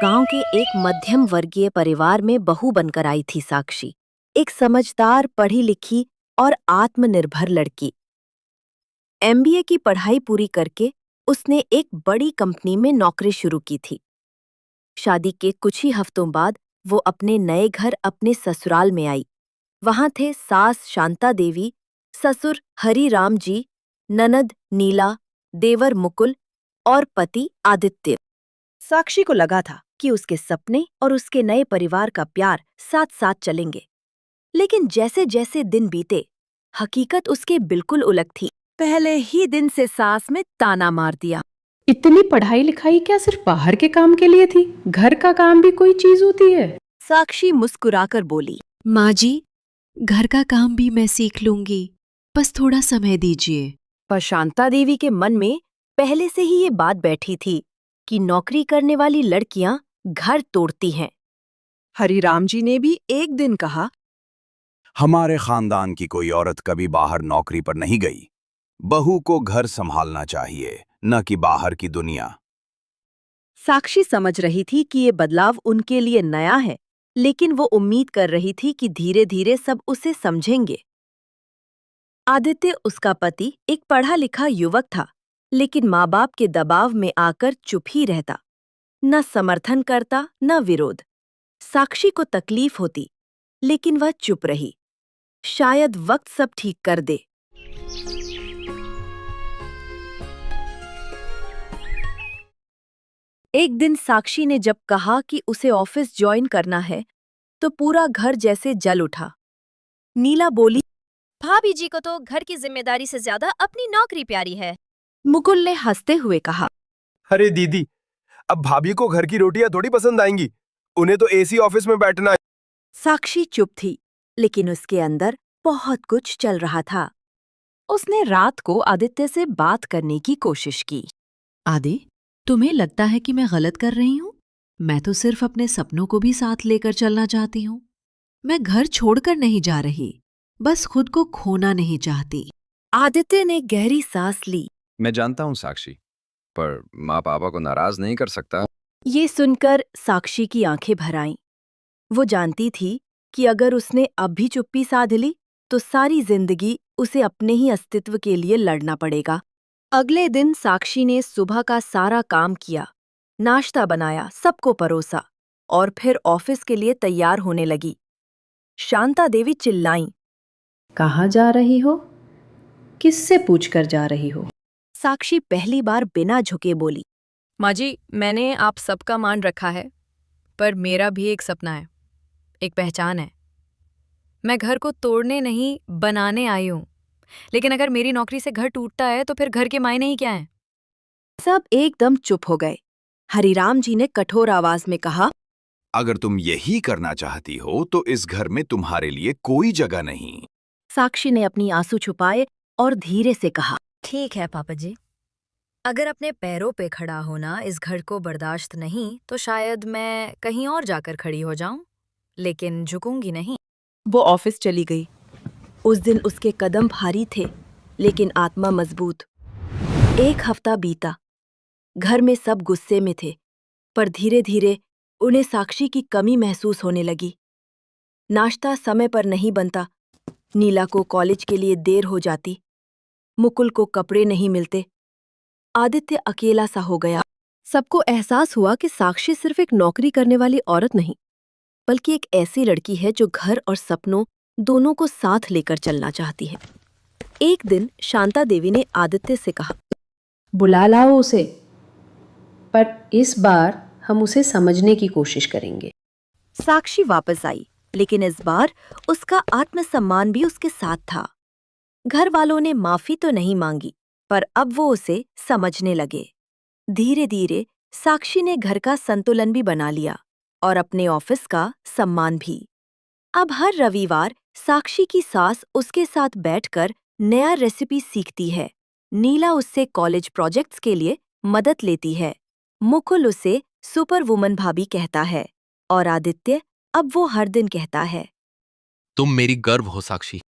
गांव के एक मध्यम वर्गीय परिवार में बहू बनकर आई थी साक्षी, एक समझदार, पढ़ी लिखी और आत्मनिर्भर लड़की। एमबीए की पढ़ाई पूरी करके उसने एक बड़ी कंपनी में नौकरी शुरू की थी। शादी के कुछ ही हफ्तों बाद वो अपने नए घर अपने ससुराल में आई। वहां थे सास शांता देवी, ससुर हरिराम जी, ननद नीला, देवर मुकुल और पति आदित्य। साक्षी को लगा था कि उसके सपने और उसके नए परिवार का प्यार साथ साथ चलेंगे, लेकिन जैसे जैसे दिन बीते, हकीकत उसके बिल्कुल उलट थी। पहले ही दिन से सास में ताना मार दिया। इतनी पढ़ाई लिखाई क्या सिर्फ बाहर के काम के लिए थी? घर का काम भी कोई चीज होती है? साक्षी मुस्कुराकर बोली, माँ जी, घर का काम भी मैं सीख लूंगी, बस थोड़ा समय दीजिए। पर शांता देवी के मन में पहले से ही ये बात बैठी थी कि नौकरी करने वाली लड़कियां घर तोड़ती हैं। हरिराम जी ने भी एक दिन कहा, हमारे खानदान की कोई औरत कभी बाहर नौकरी पर नहीं गई। बहू को घर संभालना चाहिए, न कि बाहर की दुनिया। साक्षी समझ रही थी कि ये बदलाव उनके लिए नया है, लेकिन वो उम्मीद कर रही थी कि धीरे धीरे सब उसे समझेंगे। आदित्य, उसका पति, एक पढ़ा लिखा युवक था, लेकिन माँ बाप के दबाव में आकर चुप ही रहता, न समर्थन करता न विरोध। साक्षी को तकलीफ होती, लेकिन वह चुप रही। शायद वक्त सब ठीक कर दे। एक दिन साक्षी ने जब कहा कि उसे ऑफिस ज्वाइन करना है, तो पूरा घर जैसे जल उठा। नीला बोली, भाभी जी को तो घर की जिम्मेदारी से ज्यादा अपनी नौकरी प्यारी है। मुकुल ने हंसते हुए कहा, अरे दीदी, अब भाभी को घर की रोटियां थोड़ी पसंद आएंगी, उन्हें तो एसी ऑफिस में बैठना है। साक्षी चुप थी, लेकिन उसके अंदर बहुत कुछ चल रहा था। उसने रात को आदित्य से बात करने की कोशिश की। आदि, तुम्हें लगता है कि मैं गलत कर रही हूँ? मैं तो सिर्फ अपने सपनों को भी साथ लेकर चलना चाहती हूँ। मैं घर छोड़कर नहीं जा रही, बस खुद को खोना नहीं चाहती। आदित्य ने गहरी सांस ली। मैं जानता हूँ साक्षी, पर माँ पापा को नाराज नहीं कर सकता। ये सुनकर साक्षी की आंखें भर आईं। वो जानती थी कि अगर उसने अब भी चुप्पी साध ली, तो सारी जिंदगी उसे अपने ही अस्तित्व के लिए लड़ना पड़ेगा। अगले दिन साक्षी ने सुबह का सारा काम किया, नाश्ता बनाया, सबको परोसा और फिर ऑफिस के लिए तैयार होने लगी। शांता देवी चिल्लाईं, कहाँ जा रही हो? किससे पूछकर जा रही हो? साक्षी पहली बार बिना झुके बोली, माँ जी, मैंने आप सबका मान रखा है, पर मेरा भी एक सपना है, एक पहचान है। मैं घर को तोड़ने नहीं, बनाने आई हूँ। लेकिन अगर मेरी नौकरी से घर टूटता है तो फिर घर के मायने ही क्या हैं? सब एकदम चुप हो गए। हरिराम जी ने कठोर आवाज में कहा, अगर तुम यही करना चाहती हो तो इस घर में तुम्हारे लिए कोई जगह नहीं। साक्षी ने अपनी आंसू छुपाए और धीरे से कहा, ठीक है पापा जी, अगर अपने पैरों पे खड़ा होना इस घर को बर्दाश्त नहीं तो शायद मैं कहीं और जाकर खड़ी हो जाऊं, लेकिन झुकूंगी नहीं। वो ऑफिस चली गई। उस दिन उसके कदम भारी थे, लेकिन आत्मा मजबूत। एक हफ्ता बीता। घर में सब गुस्से में थे, पर धीरे धीरे उन्हें साक्षी की कमी महसूस होने लगी। नाश्ता समय पर नहीं बनता, नीला को कॉलेज के लिए देर हो जाती, मुकुल को कपड़े नहीं मिलते, आदित्य अकेला सा हो गया। सबको एहसास हुआ कि साक्षी सिर्फ एक नौकरी करने वाली औरत नहीं, बल्कि एक ऐसी लड़की है जो घर और सपनों दोनों को साथ लेकर चलना चाहती है। एक दिन शांता देवी ने आदित्य से कहा, बुला लाओ उसे, पर इस बार हम उसे समझने की कोशिश करेंगे। साक्षी वापस आई, लेकिन इस बार उसका आत्मसम्मान भी उसके साथ था। घर वालों ने माफी तो नहीं मांगी, पर अब वो उसे समझने लगे। धीरे धीरे साक्षी ने घर का संतुलन भी बना लिया और अपने ऑफिस का सम्मान भी। अब हर रविवार साक्षी की सास उसके साथ बैठकर नया रेसिपी सीखती है। नीला उससे कॉलेज प्रोजेक्ट्स के लिए मदद लेती है। मुकुल उसे सुपर वुमन भाभी कहता है और आदित्य अब वो हर दिन कहता है, तुम मेरी गर्व हो साक्षी।